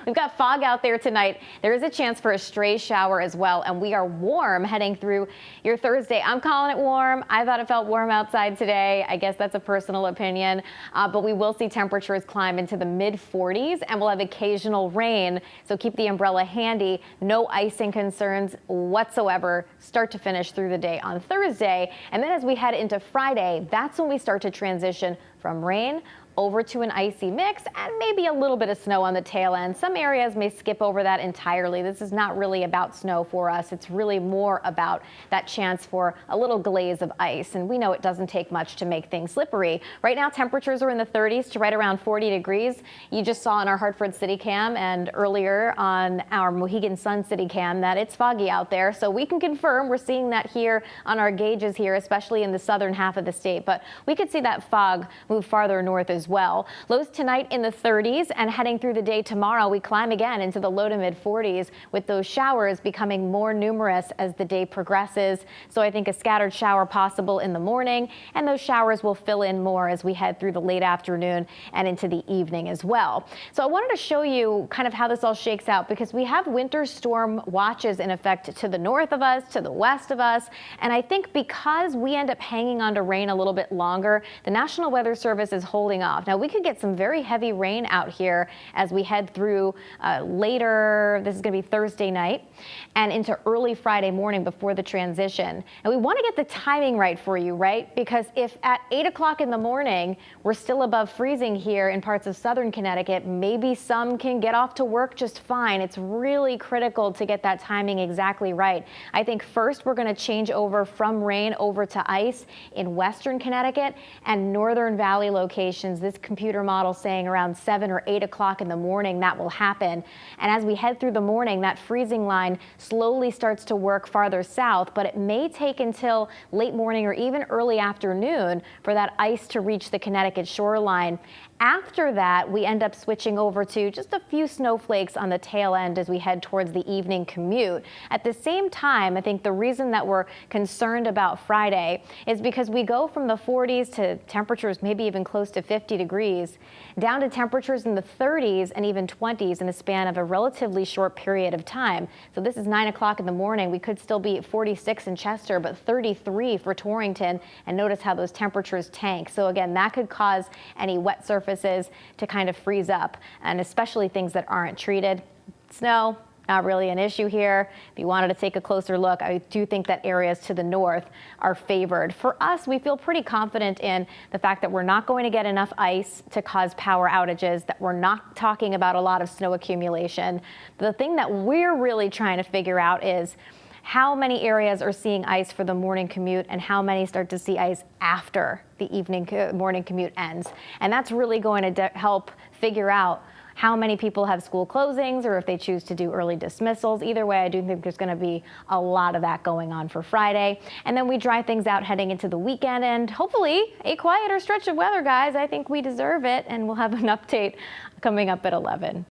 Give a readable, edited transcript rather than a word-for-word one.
We've got fog out there tonight. There is a chance for a stray shower as well, and we are warm heading through your Thursday. I'm calling it warm. I thought it felt warm outside today. I guess that's a personal opinion, but we will see temperatures climb into the mid-40s, and we'll have occasional rain, so keep the umbrella handy. No icing concerns whatsoever start to finish through the day on Thursday. And then as we head into Friday, that's when we start to transition from rain over to an icy mix and maybe a little bit of snow on the tail end. Some areas may skip over that entirely. This is not really about snow for us. It's really more about that chance for a little glaze of ice. And we know it doesn't take much to make things slippery. Right now, temperatures are in the 30s to right around 40 degrees. You just saw on our Hartford City Cam and earlier on our Mohegan Sun City Cam that it's foggy out there. So we can confirm we're seeing that here on our gauges here, especially in the southern half of the state. But we could see that fog move farther north as well. Lows tonight in the 30s, and heading through the day tomorrow, we climb again into the low to mid 40s, with those showers becoming more numerous as the day progresses. So I think a scattered shower possible in the morning, and those showers will fill in more as we head through the late afternoon and into the evening as well. So I wanted to show you kind of how this all shakes out, because we have winter storm watches in effect to the north of us, to the west of us, and I think because we end up hanging on to rain a little bit longer, the National Weather Service is holding off. Now, we could get some very heavy rain out here as we head through later. This is going to be Thursday night and into early Friday morning before the transition. And we want to get the timing right for you, right? Because if at 8 o'clock in the morning we're still above freezing here in parts of southern Connecticut, maybe some can get off to work just fine. It's really critical to get that timing exactly right. I think first we're going to change over from rain over to ice in western Connecticut and northern valley locations. This computer model saying around 7 or 8 o'clock in the morning that will happen. And as we head through the morning, that freezing line slowly starts to work farther south, but it may take until late morning or even early afternoon for that ice to reach the Connecticut shoreline. After that, we end up switching over to just a few snowflakes on the tail end as we head towards the evening commute. At the same time, I think the reason that we're concerned about Friday is because we go from the 40s to temperatures maybe even close to 50 degrees, down to temperatures in the 30s and even 20s in a span of a relatively short period of time. So this is 9 o'clock in the morning. We could still be at 46 in Chester, but 33 for Torrington. And notice how those temperatures tank. So again, that could cause any wet surfaces to kind of freeze up, and especially things that aren't treated. Snow, not really an issue here. If you wanted to take a closer look, I do think that areas to the north are favored. For us, we feel pretty confident in the fact that we're not going to get enough ice to cause power outages, that we're not talking about a lot of snow accumulation. The thing that we're really trying to figure out is how many areas are seeing ice for the morning commute and how many start to see ice after the morning commute ends. And that's really going to help figure out how many people have school closings or if they choose to do early dismissals. Either way, I do think there's going to be a lot of that going on for Friday. And then we dry things out heading into the weekend and hopefully a quieter stretch of weather, guys. I think we deserve it, and we'll have an update coming up at 11.